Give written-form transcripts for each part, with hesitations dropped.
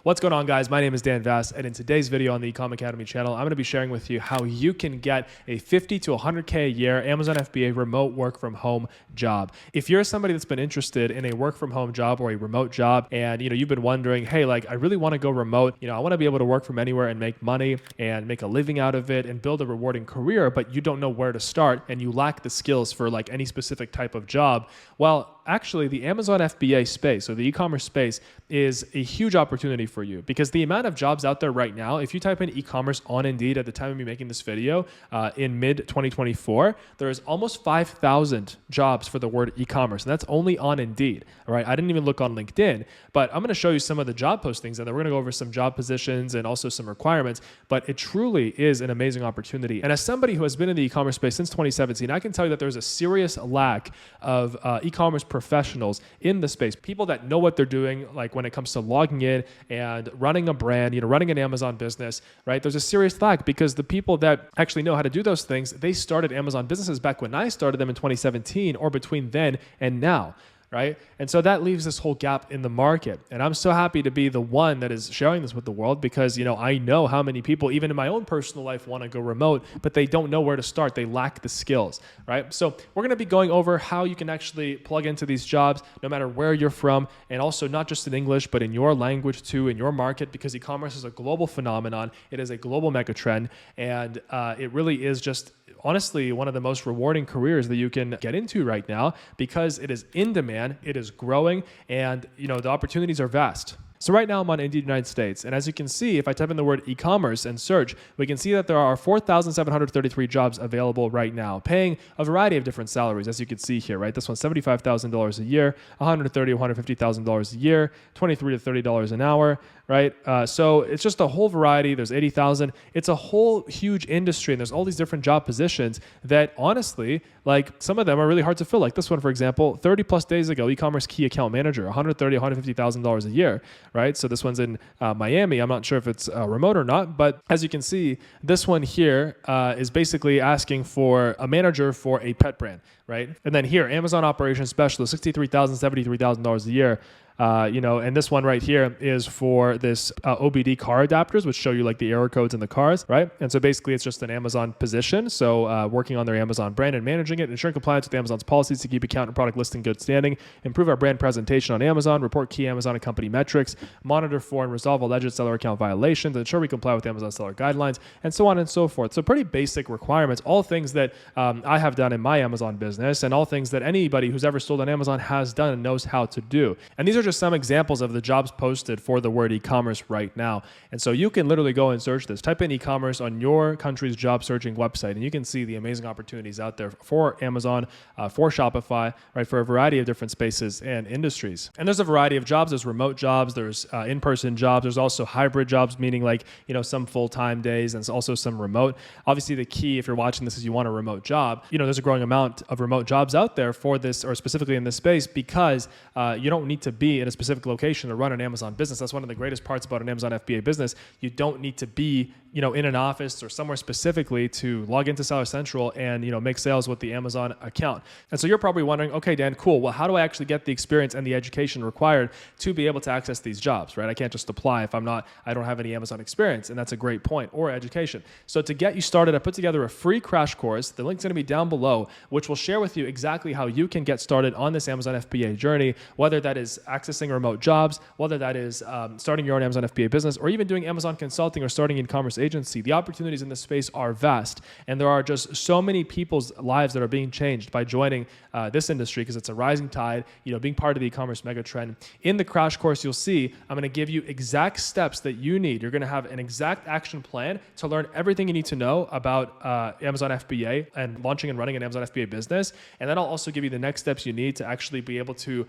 What's going on, guys? My name is Dan Vass, and in today's video on the Ecom Academy channel, I'm going to be sharing with you how you can get a $50 to $100K a year Amazon FBA remote work from home job. If you're somebody that's been interested in a work from home job or a remote job, and you've been wondering, hey, I really want to go remote, I want to be able to work from anywhere and make money and make a living out of it and build a rewarding career, but you don't know where to start and you lack the skills for any specific type of job. Well, actually, the Amazon FBA space, or the e-commerce space, is a huge opportunity for you because the amount of jobs out there right now, if you type in e-commerce on Indeed at the time of me making this video in mid-2024, there is almost 5,000 jobs for the word e-commerce, and that's only on Indeed. All right, I didn't even look on LinkedIn, but I'm going to show you some of the job postings, and then we're going to go over some job positions and also some requirements, but it truly is an amazing opportunity. And as somebody who has been in the e-commerce space since 2017, I can tell you that there's a serious lack of e-commerce professionals in the space, people that know what they're doing, when it comes to logging in and running a brand, running an Amazon business, right? There's a serious lack because the people that actually know how to do those things, they started Amazon businesses back when I started them in 2017 or between then and now. Right? And so that leaves this whole gap in the market. And I'm so happy to be the one that is sharing this with the world because, I know how many people, even in my own personal life, want to go remote, but they don't know where to start. They lack the skills, right? So we're going to be going over how you can actually plug into these jobs, no matter where you're from, and also not just in English, but in your language too, in your market, because e-commerce is a global phenomenon. It is a global megatrend, and it really is just honestly one of the most rewarding careers that you can get into right now because it is in demand, it is growing, and the opportunities are vast. So right now I'm on Indeed United States, and as you can see, if I type in the word e-commerce and search, we can see that there are 4,733 jobs available right now, paying a variety of different salaries, as you can see here, right? This one's $75,000 a year, $130,000 to $150,000 a year, $23 to $30 an hour, right? So it's just a whole variety. There's 80,000. It's a whole huge industry, and there's all these different job positions that honestly, some of them are really hard to fill. Like this one, for example, 30 plus days ago, e-commerce key account manager, $130,000, $150,000 a year, right? So this one's in Miami. I'm not sure if it's remote or not, but as you can see, this one here is basically asking for a manager for a pet brand, right? And then here, Amazon operations specialist, $63,000, $73,000 a year. And this one right here is for this OBD car adapters, which show you the error codes in the cars, right? And so basically it's just an Amazon position. So working on their Amazon brand and managing it, ensuring compliance with Amazon's policies to keep account and product listing good standing, improve our brand presentation on Amazon, report key Amazon and company metrics, monitor for and resolve alleged seller account violations, ensure we comply with Amazon seller guidelines, and so on and so forth. So pretty basic requirements, all things that I have done in my Amazon business and all things that anybody who's ever sold on Amazon has done and knows how to do. And these are just some examples of the jobs posted for the word e-commerce right now. And so you can literally go and search this, type in e-commerce on your country's job searching website, and you can see the amazing opportunities out there for Amazon, for Shopify, right, for a variety of different spaces and industries. And there's a variety of jobs. There's remote jobs, there's in-person jobs, there's also hybrid jobs, meaning some full-time days and also some remote. Obviously the key, if you're watching this, is you want a remote job. There's a growing amount of remote jobs out there for this, or specifically in this space, because you don't need to be in a specific location to run an Amazon business. That's one of the greatest parts about an Amazon FBA business. You don't need to be in an office or somewhere specifically to log into Seller Central and make sales with the Amazon account. And so you're probably wondering, okay, Dan, cool. Well, how do I actually get the experience and the education required to be able to access these jobs, right? I can't just apply if I don't have any Amazon experience, and that's a great point, or education. So to get you started, I put together a free crash course. The link's going to be down below, which will share with you exactly how you can get started on this Amazon FBA journey, whether that is accessing remote jobs, whether that is starting your own Amazon FBA business, or even doing Amazon consulting or starting an e-commerce agency. The opportunities in this space are vast, and there are just so many people's lives that are being changed by joining this industry because it's a rising tide, being part of the e-commerce megatrend. In the crash course, you'll see I'm going to give you exact steps that you need. You're going to have an exact action plan to learn everything you need to know about Amazon FBA and launching and running an Amazon FBA business. And then I'll also give you the next steps you need to actually be able to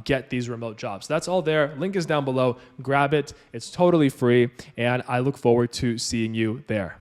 get these remote jobs. That's all there. Link is down below. Grab it. It's totally free, and I look forward to seeing you there.